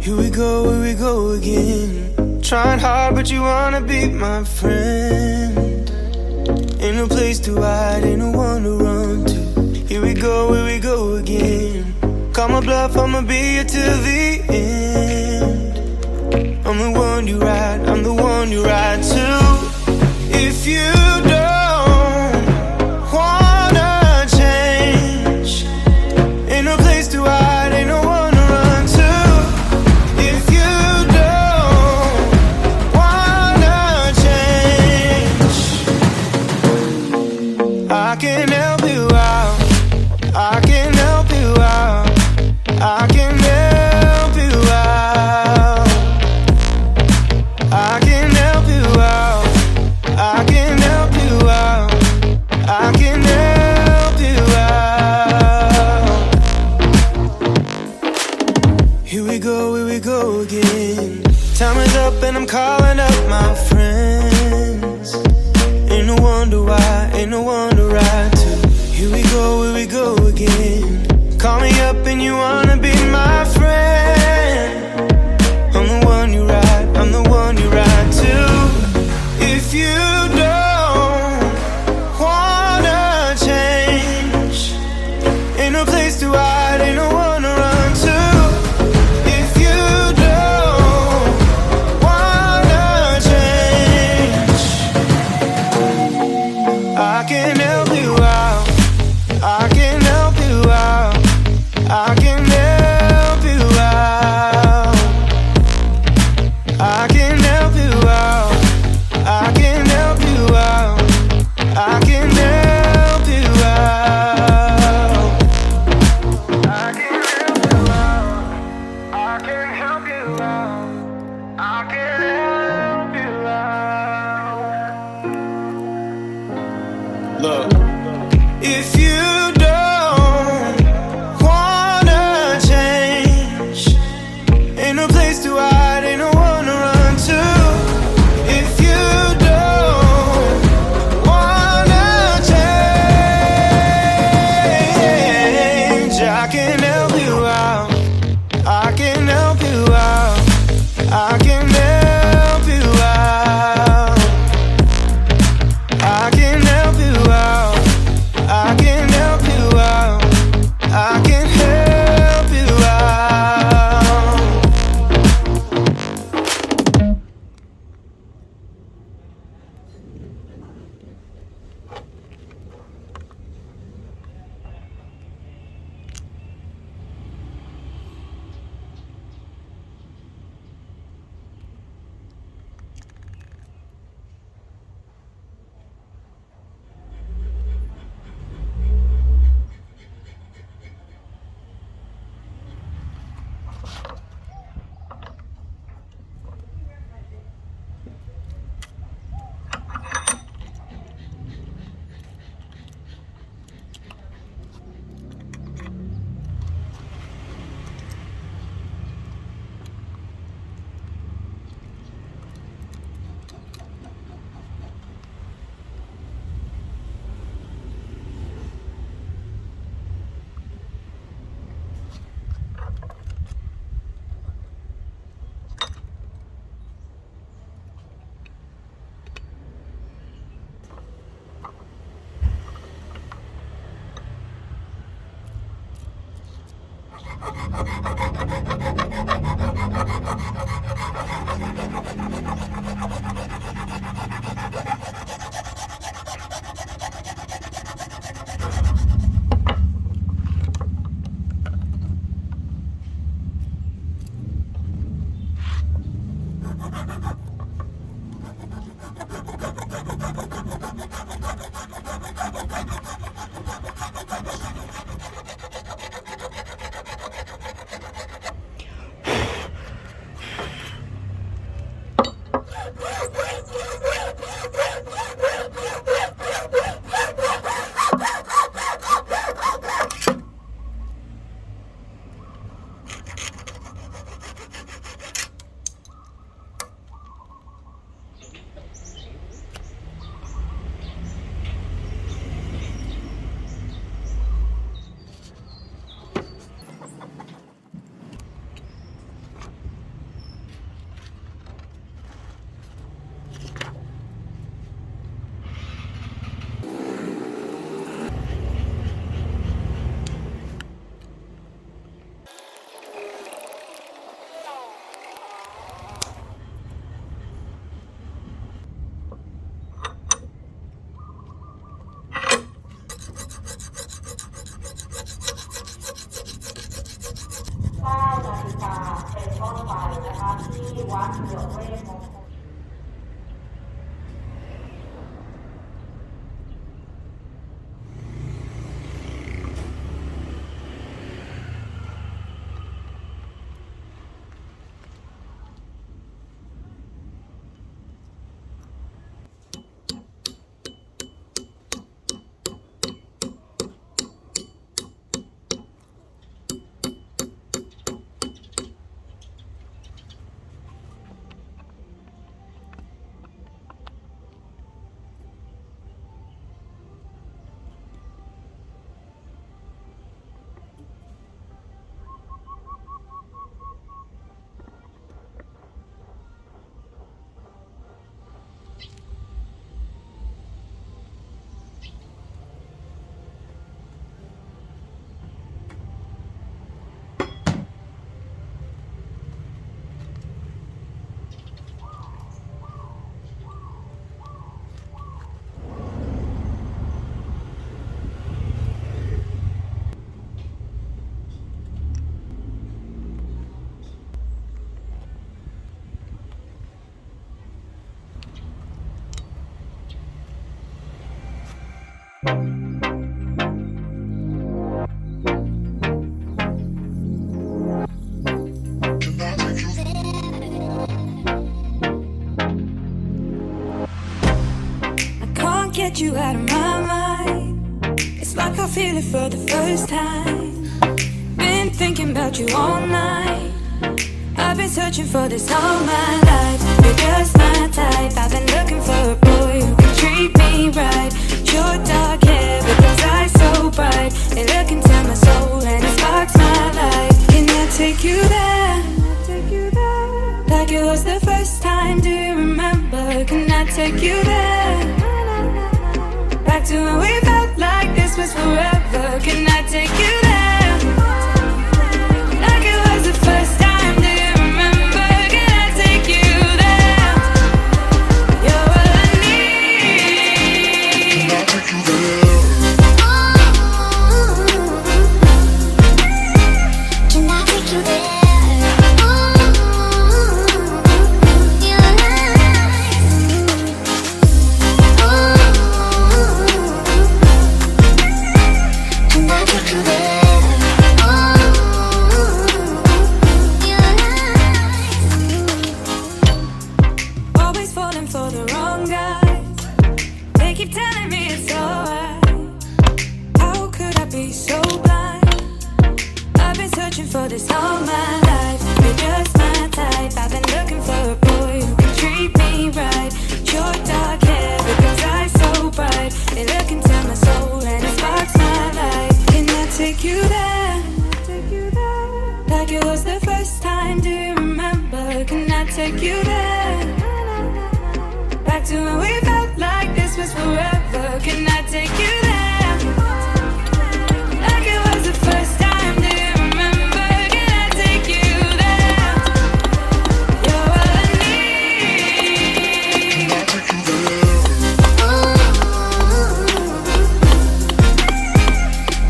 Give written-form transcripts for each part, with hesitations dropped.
Here we go again. Trying hard, but you wanna be my friend. Ain't no place to hide, ain't no one to run to. Here we go again. Call my bluff, I'ma be here till the end. I'm the one you ride, I'm the one you ride to. If you don't wanna change, ain't no place to hide, ain't no one to run to. If you don't wanna change, I can help you out, I can help you out, I can help you out, I can help you out, I can help you out, I can help you out. Here we go again. Time is up and I'm calling up my friends. Ain't no wonder why, ain't no one to ride to. Here we go again. Call me up and you wanna be my friend. I'm the one you ride, I'm the one you ride to. If you don't wanna change, ain't no place to hide, ain't no one to run to. If you don't wanna change, I can help you out, I can help you out, I can help you out, I can help you out, I can help you out, I can help you out, I can help you out, I can help you out, I can help you out. Look, if you don't wanna change, ain't no place to hide, ain't no one to run to. If you don't wanna change, I can help you out, I can help you out, I can help you out, I can help you out, I can help you out, I can help you out. Get you out of my mind. It's like I feel it for the first time. Been thinking about you all night. I've been searching for this all my life. You're just my type. I've been looking for a boy who can treat me right. Your dark hair with those eyes so bright. They look into my soul and it sparks my life. Can I take you there? Like it was the first time, do you remember? Can I take you there? Back to when we felt like this was forever. Can I take you there? Like it was the first time, do you remember? Can I take you there? You're all I need. Can I take you there? Can I take you there? Keep telling me it's alright. How could I be so blind? I've been searching for this all my life. You're just my type. I've been looking for a boy who can treat me right. Your dark hair with those eyes so bright. They look into my soul and it sparks my life. Can I take you there? Like it was the first time, do you remember? Can I take you there? Back to when we felt like this was forever. Can I take you there? Like it was the first time, do you remember? Can I take you there? You're all I need. Can I take you there?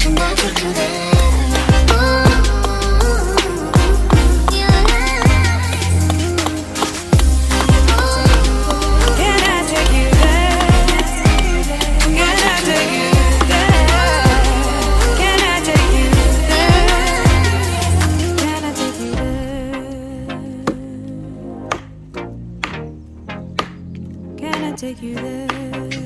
Can I take you there? Take you there.